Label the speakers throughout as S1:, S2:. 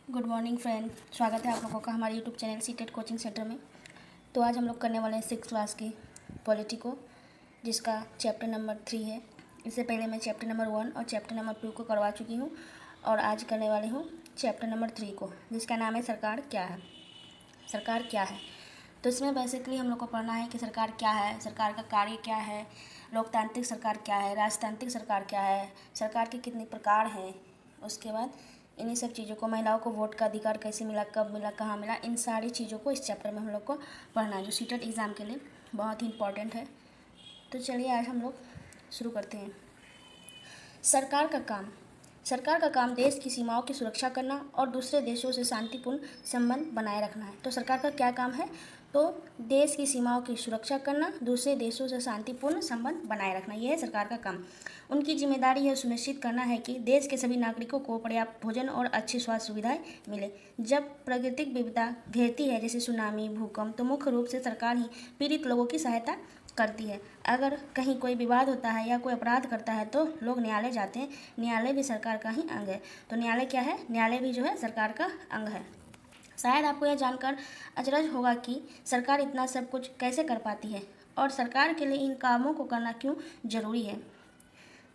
S1: Good morning friend, स्वागत है आप लोगों का हमारे YouTube channel CTET coaching centre में। तो आज हम लोग करने वाले हैं 6th क्लास की पॉलिटी को, जिसका चैप्टर नंबर 3 है। इससे पहले मैं चैप्टर नंबर 1 और चैप्टर नंबर 2 को करवा चुकी हूँ और आज करने वाली हूँ चैप्टर नंबर 3 को, जिसका नाम है सरकार क्या है। सरकार क्या है, तो इसमें बेसिकली हम लोग को पढ़ना है कि सरकार क्या है, सरकार का कार्य क्या है, लोकतांत्रिक सरकार क्या है, राजतांत्रिक सरकार क्या है, सरकार के कितने प्रकार हैं। उसके बाद इन्हीं सब चीज़ों को, महिलाओं को वोट का अधिकार कैसे मिला, कब मिला, कहाँ मिला, इन सारी चीज़ों को इस चैप्टर में हम लोग को पढ़ना है, जो सीटेट एग्ज़ाम के लिए बहुत ही इम्पॉर्टेंट है। तो चलिए आज हम लोग शुरू करते हैं। सरकार का काम। सरकार का काम देश की सीमाओं की सुरक्षा करना और दूसरे देशों से शांतिपूर्ण संबंध बनाए रखना है। तो सरकार का क्या काम है? तो देश की सीमाओं की सुरक्षा करना, दूसरे देशों से शांतिपूर्ण संबंध बनाए रखना, यह है सरकार का काम। उनकी जिम्मेदारी यह सुनिश्चित करना है कि देश के सभी नागरिकों को पर्याप्त भोजन और अच्छी स्वास्थ्य सुविधाएं मिले। जब प्राकृतिक विपदा घेरती है, जैसे सुनामी, भूकंप, तो मुख्य रूप से सरकार ही पीड़ित लोगों की सहायता करती है। अगर कहीं कोई विवाद होता है या कोई अपराध करता है तो लोग न्यायालय जाते हैं। न्यायालय भी सरकार का ही अंग है। तो न्यायालय क्या है? न्यायालय भी जो है सरकार का अंग है। शायद आपको यह जानकर अचरज होगा कि सरकार इतना सब कुछ कैसे कर पाती है और सरकार के लिए इन कामों को करना क्यों जरूरी है।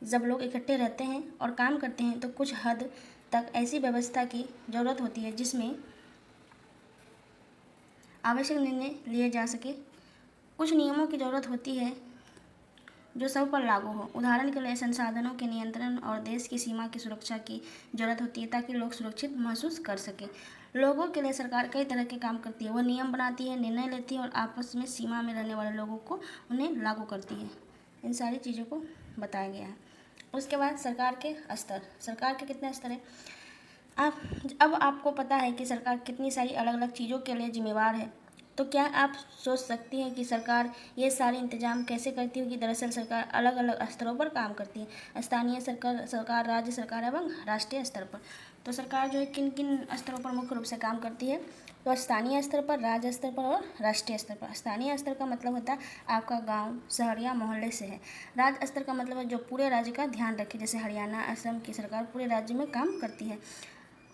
S1: जब लोग इकट्ठे रहते हैं और काम करते हैं तो कुछ हद तक ऐसी व्यवस्था की ज़रूरत होती है जिसमें आवश्यक निर्णय लिए जा सके। कुछ नियमों की ज़रूरत होती है जो सब पर लागू हो। उदाहरण के लिए संसाधनों के नियंत्रण और देश की सीमा की सुरक्षा की जरूरत होती है ताकि लोग सुरक्षित महसूस कर सकें। लोगों के लिए सरकार कई तरह के काम करती है। वह नियम बनाती है, निर्णय लेती है और आपस में सीमा में रहने वाले लोगों को उन्हें लागू करती है। इन सारी चीज़ों को बताया गया है। उसके बाद सरकार के स्तर। सरकार के कितने स्तर हैं? अब आपको पता है कि सरकार कितनी सारी अलग अलग चीज़ों के लिए जिम्मेवार है। तो क्या आप सोच सकती हैं कि सरकार ये सारे इंतजाम कैसे करती होगी? दरअसल सरकार अलग अलग स्तरों पर काम करती है। स्थानीय सरकार, राज्य सरकार एवं राष्ट्रीय स्तर पर। तो सरकार जो है किन किन स्तरों पर मुख्य रूप से काम करती है? तो स्थानीय स्तर पर, राज्य स्तर पर और राष्ट्रीय स्तर पर। स्थानीय स्तर का मतलब होता है आपका गांव, शहर या मोहल्ले से है। राज्य स्तर का मतलब है जो पूरे राज्य का ध्यान रखे, जैसे हरियाणा, असम की सरकार पूरे राज्य में काम करती है।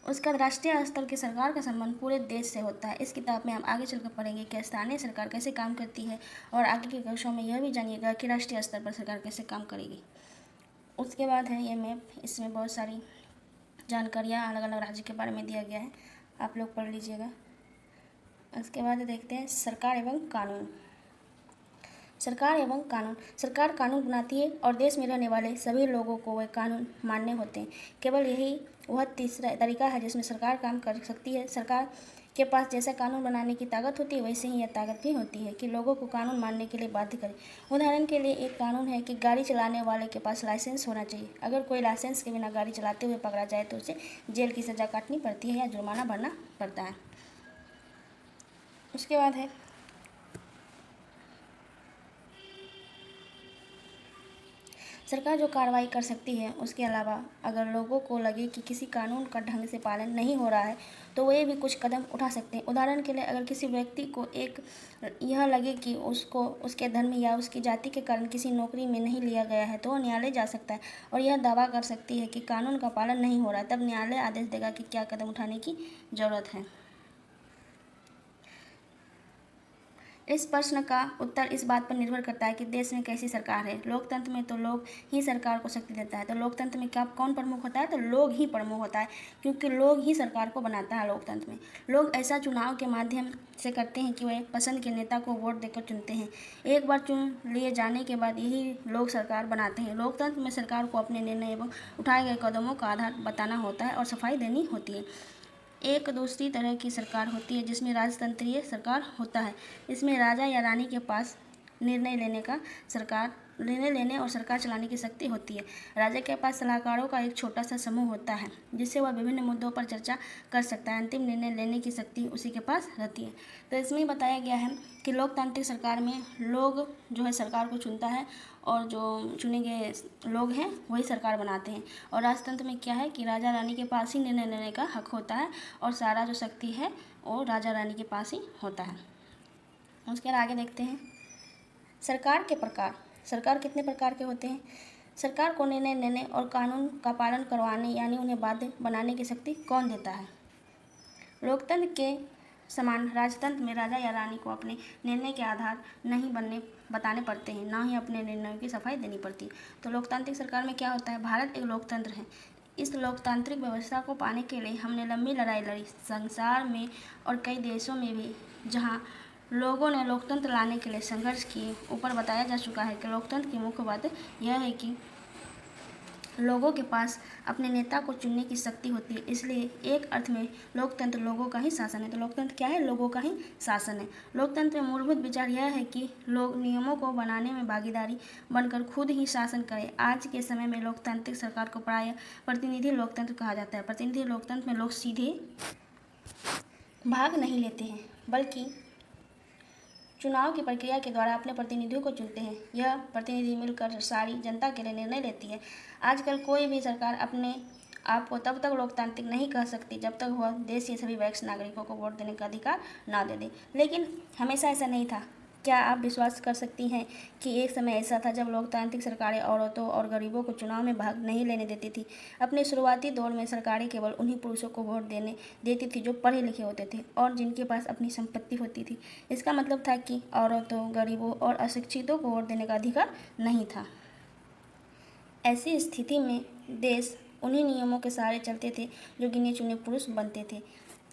S1: उसका राष्ट्रीय स्तर की सरकार का संबंध पूरे देश से होता है। इस किताब में हम आगे चलकर पढ़ेंगे कि स्थानीय सरकार कैसे काम करती है और आगे के कक्षों में यह भी जानिएगा कि राष्ट्रीय स्तर पर सरकार कैसे काम करेगी। उसके बाद है ये मैप, इसमें बहुत सारी जानकारियाँ अलग अलग राज्य के बारे में दिया गया है, आप लोग पढ़ लीजिएगा। उसके बाद देखते हैं सरकार एवं कानून। सरकार एवं कानून। सरकार कानून बनाती है और देश में रहने वाले सभी लोगों को वह कानून मानने होते हैं। केवल यही वह तीसरा तरीका है जिसमें सरकार काम कर सकती है। सरकार के पास जैसा कानून बनाने की ताकत होती है, वैसे ही यह ताकत भी होती है कि लोगों को कानून मानने के लिए बाध्य करे। उदाहरण के लिए एक कानून है कि गाड़ी चलाने वाले के पास लाइसेंस होना चाहिए। अगर कोई लाइसेंस के बिना गाड़ी चलाते हुए पकड़ा जाए तो उसे जेल की सज़ा काटनी पड़ती है या जुर्माना भरना पड़ता है। उसके बाद है सरकार जो कार्रवाई कर सकती है। उसके अलावा अगर लोगों को लगे कि किसी कानून का ढंग से पालन नहीं हो रहा है तो वे भी कुछ कदम उठा सकते हैं। उदाहरण के लिए अगर किसी व्यक्ति को यह लगे कि उसको उसके धर्म या उसकी जाति के कारण किसी नौकरी में नहीं लिया गया है तो वह न्यायालय जा सकता है और यह दावा कर सकती है कि कानून का पालन नहीं हो रहा है। तब न्यायालय आदेश देगा कि क्या कदम उठाने की ज़रूरत है। इस प्रश्न का उत्तर इस बात पर निर्भर करता है कि देश में कैसी सरकार है। लोकतंत्र में तो लोग ही सरकार को शक्ति देता है। तो लोकतंत्र में क्या कौन प्रमुख होता है? तो लोग ही प्रमुख होता है, क्योंकि लोग ही सरकार को बनाता है। लोकतंत्र में लोग ऐसा चुनाव के माध्यम से करते हैं कि वह पसंद के नेता को वोट देकर चुनते हैं। एक बार चुन लिए जाने के बाद यही लोग सरकार बनाते हैं। लोकतंत्र में सरकार को अपने निर्णय एवं उठाए गए कदमों का आधार बताना होता है और सफाई देनी होती है। एक दूसरी तरह की सरकार होती है जिसमें राजतंत्रीय सरकार होता है। इसमें राजा या रानी के पास निर्णय लेने और सरकार चलाने की शक्ति होती है। राजा के पास सलाहकारों का एक छोटा सा समूह होता है जिससे वह विभिन्न मुद्दों पर चर्चा कर सकता है। अंतिम निर्णय लेने की शक्ति उसी के पास रहती है। तो इसमें बताया गया है कि लोकतांत्रिक सरकार में लोग जो है सरकार को चुनता है और जो चुने गए लोग हैं वही सरकार बनाते हैं। और राजतंत्र में क्या है कि राजा रानी के पास ही निर्णय लेने का हक होता है और सारा जो शक्ति है वो राजा रानी के पास ही होता है। उसके बाद आगे देखते हैं सरकार के प्रकार। सरकार कितने प्रकार के होते हैं? सरकार को निर्णय लेने और कानून का पालन करवाने यानी उन्हें बाध्य बनाने की शक्ति कौन देता है? लोकतंत्र के समान राजतंत्र में राजा या रानी को अपने निर्णय के आधार नहीं बताने पड़ते हैं, ना ही अपने निर्णयों की सफाई देनी पड़ती। तो लोकतांत्रिक सरकार में क्या होता है? भारत एक लोकतंत्र है। इस लोकतांत्रिक व्यवस्था को पाने के लिए हमने लंबी लड़ाई लड़ी, संसार में और कई देशों में भी जहाँ लोगों ने लोकतंत्र लाने के लिए संघर्ष किए। ऊपर बताया जा चुका है कि लोकतंत्र की मुख्य बात यह है कि लोगों के पास अपने नेता को चुनने की शक्ति होती है, इसलिए एक अर्थ में लोकतंत्र लोगों का ही शासन है। तो लोकतंत्र क्या है? लोगों का ही शासन है। लोकतंत्र में मूलभूत विचार यह है कि लोग नियमों को बनाने में भागीदारी बनकर खुद ही शासन करें। आज के समय में लोकतांत्रिक सरकार को प्रायः प्रतिनिधि लोकतंत्र कहा जाता है। प्रतिनिधि लोकतंत्र में लोग सीधे भाग नहीं लेते हैं, बल्कि चुनाव की प्रक्रिया के द्वारा अपने प्रतिनिधियों को चुनते हैं। यह प्रतिनिधि मिलकर सारी जनता के लिए निर्णय लेती है। आजकल कोई भी सरकार अपने आप को तब तक लोकतांत्रिक नहीं कह सकती जब तक वह देश के सभी वयस्क नागरिकों को वोट देने का अधिकार ना दे दे। लेकिन हमेशा ऐसा नहीं था। क्या आप विश्वास कर सकती हैं कि एक समय ऐसा था जब लोकतांत्रिक सरकारें औरतों और गरीबों को चुनाव में भाग नहीं लेने देती थी? अपने शुरुआती दौर में सरकारें केवल उन्हीं पुरुषों को वोट देने देती थी जो पढ़े लिखे होते थे और जिनके पास अपनी संपत्ति होती थी। इसका मतलब था कि औरतों, गरीबों और अशिक्षितों को वोट देने का अधिकार नहीं था। ऐसी स्थिति में देश उन्हीं नियमों के सहारे चलते थे जो गिने चुने पुरुष बनते थे।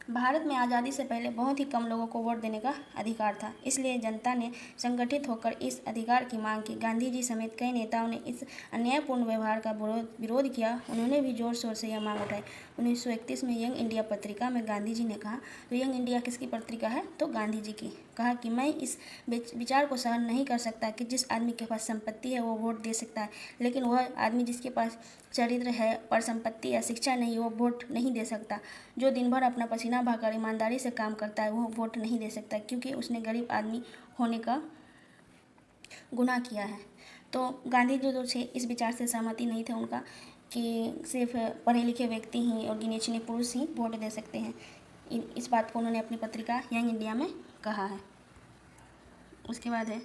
S1: भारत में आज़ादी से पहले बहुत ही कम लोगों को वोट देने का अधिकार था, इसलिए जनता ने संगठित होकर इस अधिकार की मांग की। गांधी जी समेत कई नेताओं ने इस अन्यायपूर्ण व्यवहार का विरोध किया। उन्होंने भी जोर शोर से यह मांग उठाई। 1931 में यंग इंडिया पत्रिका में गांधी जी ने कहा, तो यंग इंडिया किसकी पत्रिका है? तो गांधी जी की। कहा कि मैं इस विचार को सहन नहीं कर सकता कि जिस आदमी के पास संपत्ति है वो वोट दे सकता है, लेकिन वह आदमी जिसके पास चरित्र है पर संपत्ति या शिक्षा नहीं, वो वोट नहीं दे सकता। जो दिन भर अपना पसीना बहाकर ईमानदारी से काम करता है वो वोट नहीं दे सकता, क्योंकि उसने गरीब आदमी होने का गुनाह किया है। तो गांधी जी जो थे इस विचार से सहमति नहीं थे उनका कि सिर्फ पढ़े लिखे व्यक्ति ही और गिने चुने पुरुष ही वोट दे सकते हैं। इस बात को उन्होंने अपनी पत्रिका यंग इंडिया में कहा है। उसके बाद है,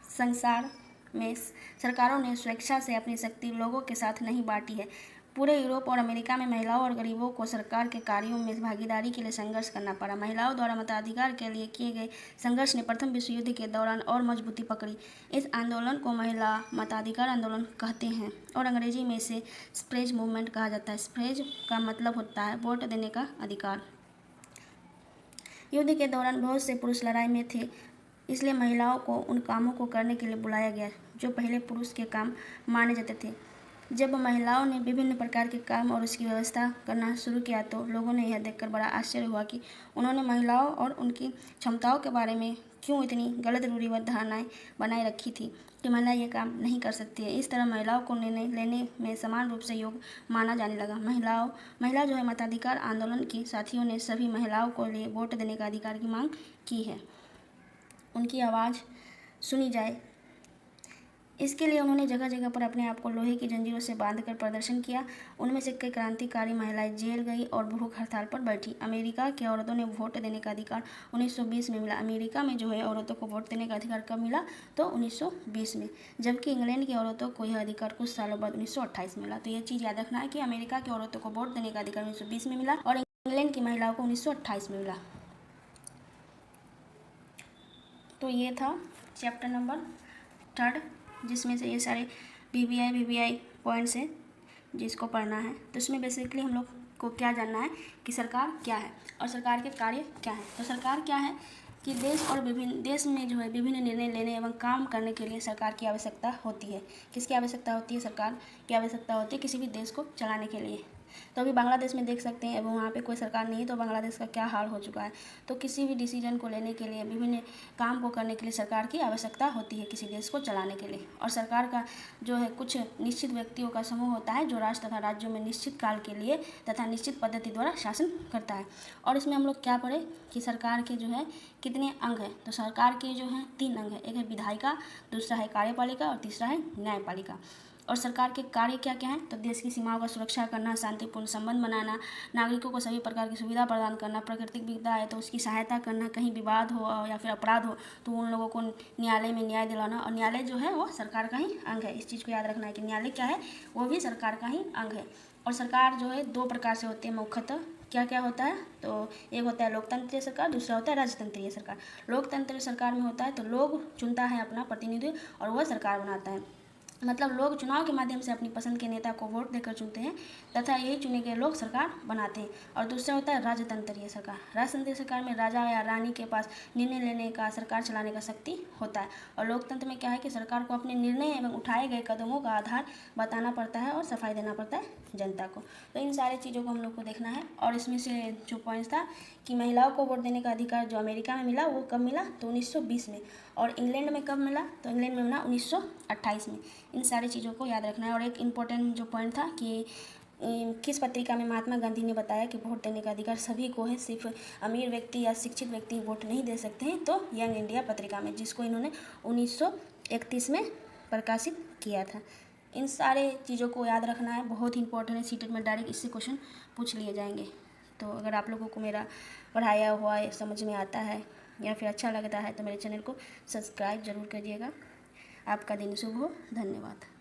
S1: संसार में सरकारों ने स्वेच्छा से अपनी शक्ति लोगों के साथ नहीं बांटी है। पूरे यूरोप और अमेरिका में महिलाओं और गरीबों को सरकार के कार्यों में भागीदारी के लिए संघर्ष करना पड़ा। महिलाओं द्वारा मताधिकार के लिए किए गए संघर्ष ने प्रथम विश्व युद्ध के दौरान और मजबूती पकड़ी। इस आंदोलन को महिला मताधिकार आंदोलन कहते हैं और अंग्रेजी में इसे सफ्रेज मूवमेंट कहा जाता है। सफ्रेज का मतलब होता है वोट देने का अधिकार। युद्ध के दौरान बहुत से पुरुष लड़ाई में थे, इसलिए महिलाओं को उन कामों को करने के लिए बुलाया गया जो पहले पुरुष के काम माने जाते थे। जब महिलाओं ने विभिन्न प्रकार के काम और उसकी व्यवस्था करना शुरू किया तो लोगों ने यह देखकर बड़ा आश्चर्य हुआ कि उन्होंने महिलाओं और उनकी क्षमताओं के बारे में क्यों इतनी गलत रूढ़िबद्ध धारणाएं बनाए रखी थी कि महिला ये काम नहीं कर सकती है। इस तरह महिलाओं को निर्णय लेने में समान रूप से योग्य माना जाने लगा। महिला जो है मताधिकार आंदोलन की साथियों ने सभी महिलाओं को लिए वोट देने का अधिकार की मांग की है, उनकी आवाज़ सुनी जाए। इसके लिए उन्होंने जगह जगह पर अपने आप को लोहे की जंजीरों से बांधकर प्रदर्शन किया। उनमें से कई क्रांतिकारी महिलाएं जेल गई और भूख हड़ताल पर बैठी। अमेरिका की औरतों ने वोट देने का अधिकार 1920 में मिला। अमेरिका में जो है औरतों को वोट देने का अधिकार कब मिला? तो 1920 में। जबकि इंग्लैंड की औरतों को यह अधिकार कुछ सालों बाद 1928 में मिला। तो यह चीज़ याद रखना है कि अमेरिका की औरतों को वोट देने का अधिकार 1920 में मिला और इंग्लैंड की महिलाओं को 1928 में मिला। तो ये था चैप्टर नंबर 3, जिसमें से ये सारे वीवीआई पॉइंट्स हैं जिसको पढ़ना है। तो इसमें बेसिकली हम लोग को क्या जानना है कि सरकार क्या है और सरकार के कार्य क्या है। तो सरकार क्या है कि देश में जो है विभिन्न निर्णय लेने एवं काम करने के लिए सरकार की आवश्यकता होती है। किसकी आवश्यकता होती है? सरकार की आवश्यकता होती है किसी भी देश को चलाने के लिए। तो अभी बांग्लादेश में देख सकते हैं, अब वहाँ पे कोई सरकार नहीं है तो बांग्लादेश का क्या हाल हो चुका है। तो किसी भी डिसीजन को लेने के लिए, विभिन्न काम को करने के लिए सरकार की आवश्यकता होती है किसी देश को चलाने के लिए। और सरकार का जो है कुछ निश्चित व्यक्तियों का समूह होता है जो राष्ट्र तथा राज्यों में निश्चित काल के लिए तथा निश्चित पद्धति द्वारा शासन करता है। और इसमें हम लोग क्या पढ़े कि सरकार के जो है कितने अंग हैं। तो सरकार के जो हैं 3 अंग हैं, एक है विधायिका, दूसरा है कार्यपालिका और तीसरा है न्यायपालिका। और सरकार के कार्य क्या क्या हैं? तो देश की सीमाओं का सुरक्षा करना, शांतिपूर्ण संबंध बनाना, नागरिकों को सभी प्रकार की सुविधा प्रदान करना, प्राकृतिक विपदा है तो उसकी सहायता करना, कहीं विवाद हो या फिर अपराध हो तो उन लोगों को न्यायालय में न्याय दिलाना। और न्यायालय जो है वो सरकार का ही अंग है। इस चीज़ को याद रखना है कि न्यायालय क्या है, वो भी सरकार का ही अंग है। और सरकार जो है 2 प्रकार से होती है मुख्यतः। क्या क्या होता है, तो एक होता है लोकतंत्रीय सरकार, दूसरा होता है राजतंत्रीय सरकार। लोकतंत्रीय सरकार में होता है तो लोग चुनता है अपना प्रतिनिधि और वह सरकार बनाता है, मतलब लोग चुनाव के माध्यम से अपनी पसंद के नेता को वोट देकर चुनते हैं तथा यही चुने गए लोग सरकार बनाते हैं। और दूसरा होता है राजतंत्रीय सरकार। राजतंत्रीय सरकार में राजा या रानी के पास निर्णय लेने का, सरकार चलाने का शक्ति होता है। और लोकतंत्र में क्या है कि सरकार को अपने निर्णय एवं उठाए गए कदमों का आधार बताना पड़ता है और सफाई देना पड़ता है जनता को। तो इन सारे चीज़ों को हम लोग को देखना है। और इसमें से जो पॉइंट्स था कि महिलाओं को वोट देने का अधिकार जो अमेरिका में मिला वो कब मिला, तो 1920 में। और इंग्लैंड में कब मिला, तो इंग्लैंड में मिला 1928 में। इन सारी चीज़ों को याद रखना है। और एक इम्पोर्टेंट जो पॉइंट था कि किस पत्रिका में महात्मा गांधी ने बताया कि वोट देने का अधिकार सभी को है, सिर्फ अमीर व्यक्ति या शिक्षित व्यक्ति वोट नहीं दे सकते हैं, तो यंग इंडिया पत्रिका में, जिसको इन्होंने 1931 में प्रकाशित किया था। इन सारे चीज़ों को याद रखना है, बहुत ही इंपॉर्टेंट है। सीटेट में डायरेक्ट इससे क्वेश्चन पूछ लिए जाएंगे। तो अगर आप लोगों को मेरा पढ़ाया हुआ समझ में आता है या फिर अच्छा लगता है तो मेरे चैनल को सब्सक्राइब ज़रूर करिएगा। आपका दिन शुभ हो। धन्यवाद।